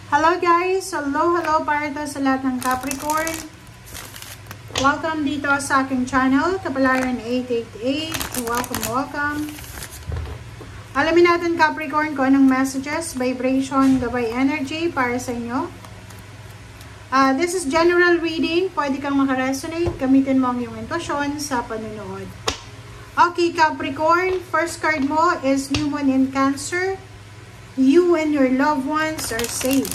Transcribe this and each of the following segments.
Hello guys! Hello para to sa lahat ng Capricorn. Welcome dito sa aking channel, Kapalaran 888. Welcome. Alamin natin Capricorn kung anong messages, vibration, gabay energy para sa inyo. This is general reading. Pwede kang makaresonate. Gamitin mo ang iyong intuition sa panunood. Okay Capricorn, first card mo is New Moon in Cancer. You and your loved ones are safe.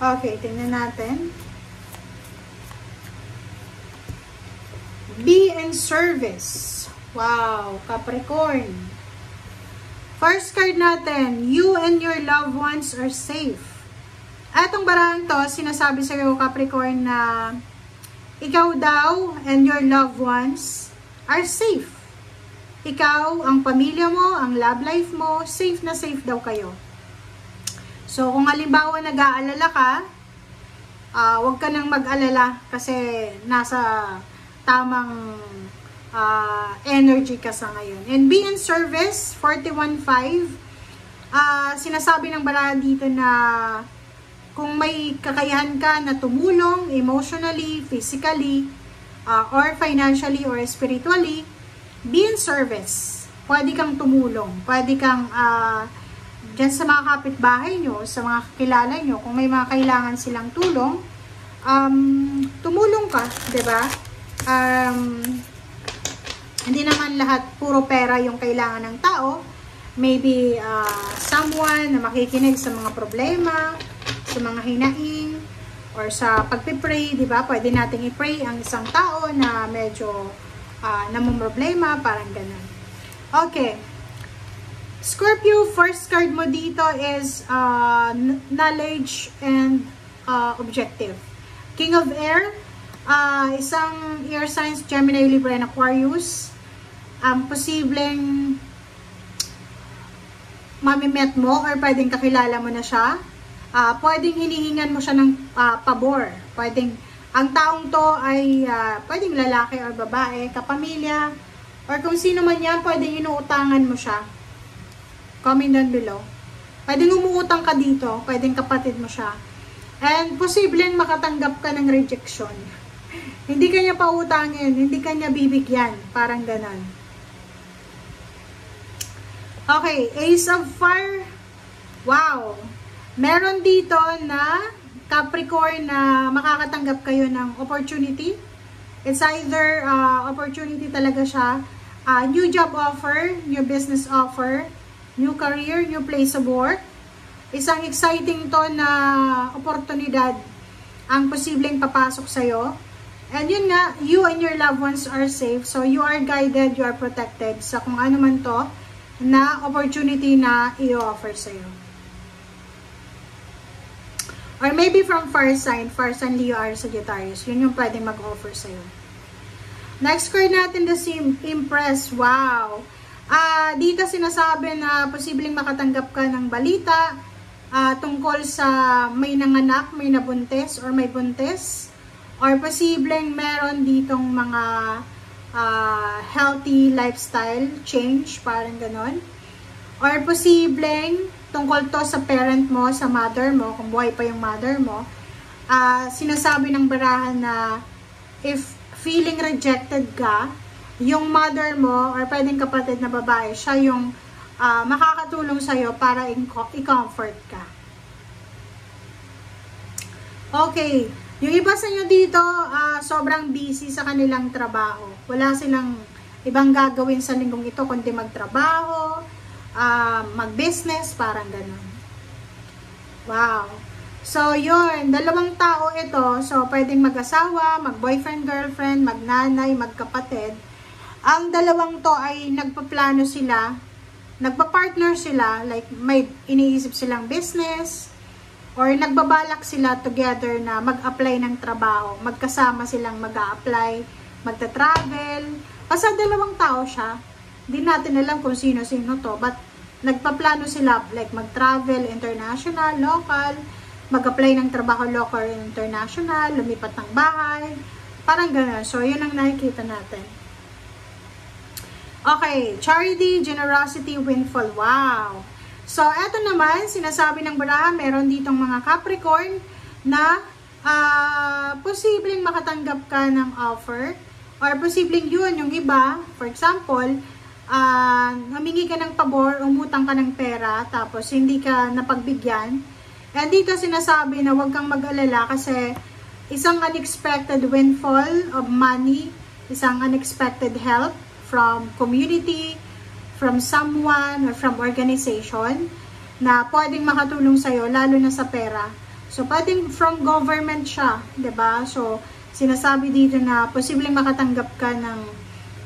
Okay, tingnan natin. Be in service. Wow, Capricorn. First card natin, you and your loved ones are safe. Atong barang to, sinasabi sa iyo Capricorn na ikaw daw and your loved ones are safe. Ikaw, ang pamilya mo, ang love life mo, safe na safe daw kayo. So, kung halimbawa nag-aalala ka, huwag ka nang mag-alala kasi nasa tamang energy ka sa ngayon. And be in service, 41.5. Sinasabi ng baraha dito na kung may kakayahan ka na tumulong emotionally, physically, or financially, or spiritually, be in service. Pwede kang tumulong. Pwede kang, dyan sa mga kapitbahay nyo, sa mga kakilala nyo, kung may mga kailangan silang tulong, tumulong ka, diba? Hindi naman lahat puro pera yung kailangan ng tao. Maybe, someone na makikinig sa mga problema, sa mga hinaing, or sa pagpipray, di ba? Pwede nating i-pray ang isang tao na medyo namumroblema, parang ganun. Okay. Scorpio, first card mo dito is knowledge and objective. King of Air, isang air signs, Gemini, Libra, and Aquarius. Ang posibleng mamimet mo or pwedeng kakilala mo na siya. Pwedeng hinihingan mo siya ng pabor. Pwedeng, ang taong to ay pwedeng lalaki or babae, kapamilya, or kung sino man yan, pwedeng inuutangan mo siya. Comment down below. Pwedeng umuutang ka dito, pwedeng kapatid mo siya. And posibleng makatanggap ka ng rejection. Hindi ka niya pautangin, hindi ka niya bibigyan. Parang ganon. Okay, Ace of Fire. Wow! Meron dito na Capricorn na makakatanggap kayo ng opportunity. It's either opportunity talaga siya, new job offer, new business offer, new career, new place of work. Isang exciting to na oportunidad ang posibleng papasok sa'yo. And yun nga, you and your loved ones are safe. So you are guided, you are protected sa kung ano man to na opportunity na i-offer sa'yo. Or maybe from fire sign, Leo, or Sagittarius. Yun yung pwedeng mag-offer sa'yo. Next card natin, the Empress. Wow! Dito sinasabi na posibleng makatanggap ka ng balita tungkol sa may nanganak, may nabuntis, or may buntis. Or posibleng meron ditong mga healthy lifestyle change, parang ganon. Or posibleng tungkol to sa parent mo, sa mother mo, kung buhay pa yung mother mo, sinasabi ng barahan na if feeling rejected ka, yung mother mo, or pwedeng kapatid na babae, siya yung makakatulong sa'yo para i-comfort ka. Okay, yung iba sa inyo dito, sobrang busy sa kanilang trabaho. Wala silang ibang gagawin sa linggong ito, kundi magtrabaho, mag-business, parang ganun. Wow. So, yun. Dalawang tao ito. So, pwedeng mag-asawa, mag-boyfriend, girlfriend, mag-nanay, mag-kapatid. Ang dalawang to ay nagpaplano sila, nagpa-partner sila, like may iniisip silang business, or nagbabalak sila together na mag-apply ng trabaho. Magkasama silang mag-a-apply, magta-travel. Basta dalawang tao siya. Hindi natin alam kung sino-sino to, but nagpaplano sila like mag-travel international, local, mag-apply ng trabaho local, international, lumipat ng bahay, parang gano'n. So, yun ang nakikita natin. Okay, charity, generosity, windfall. Wow! So, eto naman, sinasabi ng baraha, meron ditong mga Capricorn na posibleng makatanggap ka ng offer or posibleng yun, yung iba, for example, humingi ka ng pabor, umutang ka ng pera, tapos hindi ka napagbigyan. And dito sinasabi na huwag kang mag-alala kasi isang unexpected windfall of money, isang unexpected help from community, from someone, or from organization na pwedeng makatulong sa'yo, lalo na sa pera. So, pwedeng from government siya, 'di ba? So, sinasabi dito na posibleng makatanggap ka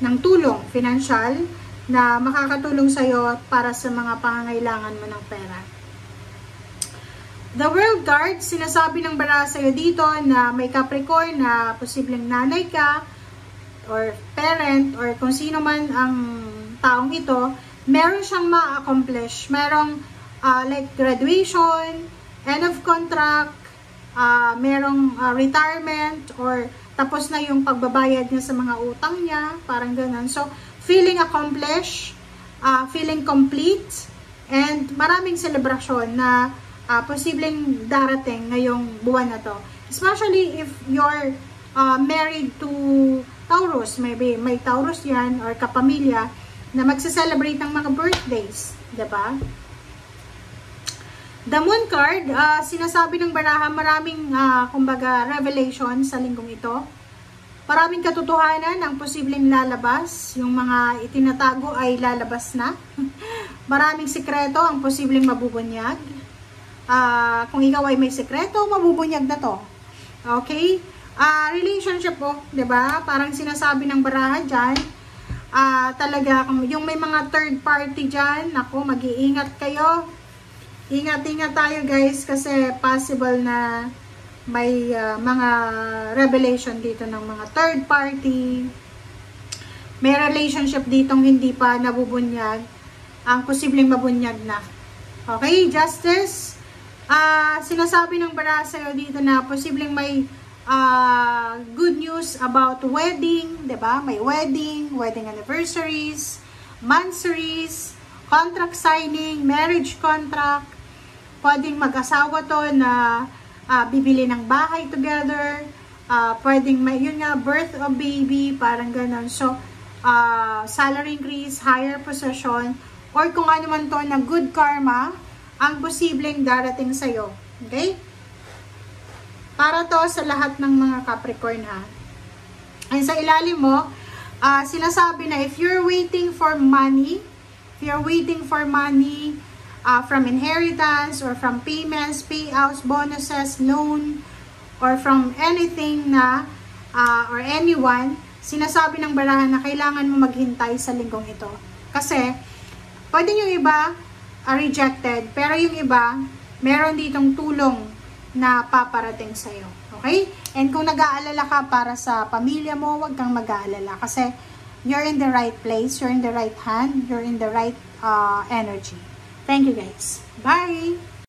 ng tulong, financial, na makakatulong sa'yo para sa mga pangangailangan mo ng pera. The World card, sinasabi ng baraha sa'yo dito na may Capricorn na posibleng nanay ka, or parent, or kung sino man ang taong ito, meron siyang ma-accomplish. Merong like graduation, end of contract, merong retirement, or tapos na yung pagbabayad niya sa mga utang niya, parang ganun. So, feeling accomplished, feeling complete, and maraming celebration na posibleng darating ngayong buwan na to. Especially if you're married to Taurus, maybe may Taurus yan, or kapamilya, na magse-celebrate ng mga birthdays, diba? The Moon card, sinasabi ng baraha, maraming kumbaga revelation sa linggong ito. Maraming katotohanan ang posibleng lalabas, yung mga itinatago ay lalabas na. Maraming sikreto ang posibleng mabubunyag. Kung ikaw ay may sikreto, mabubunyag na to. Okay? Relationship po, 'di ba? Parang sinasabi ng baraha diyan, talaga yung may mga third party diyan, nako, mag-iingat kayo. Ingat-ingat tayo, guys, kasi possible na may mga revelation dito ng mga third party. May relationship ditong hindi pa nabubunyag, ang posibleng mabunyag na. Okay, Justice. Sinasabi ng baraha sa'yo dito na posibleng may good news about wedding, 'di ba? May wedding anniversaries, monthsaries, contract signing, marriage contract. Pwedeng mag-asawa to na bibili ng bahay together. Pwedeng may, yun nga, birth of baby, parang ganun. So, salary increase, higher position, or kung ano man to na good karma ang posibleng darating sa'yo. Okay? Para to sa lahat ng mga Capricorn, ha. And sa ilalim mo, sinasabi na if you're waiting for money, from inheritance or from payments, payouts, bonuses, loan, or from anything na, or anyone, sinasabi ng baraha na kailangan mo maghintay sa linggong ito. Kasi, pwede yung iba rejected, pero yung iba, meron ditong tulong na paparating sa'yo. Okay? And kung nag-aalala ka para sa pamilya mo, huwag kang mag-aalala. Kasi you're in the right place, you're in the right hand, you're in the right energy. Thank you, guys. Bye!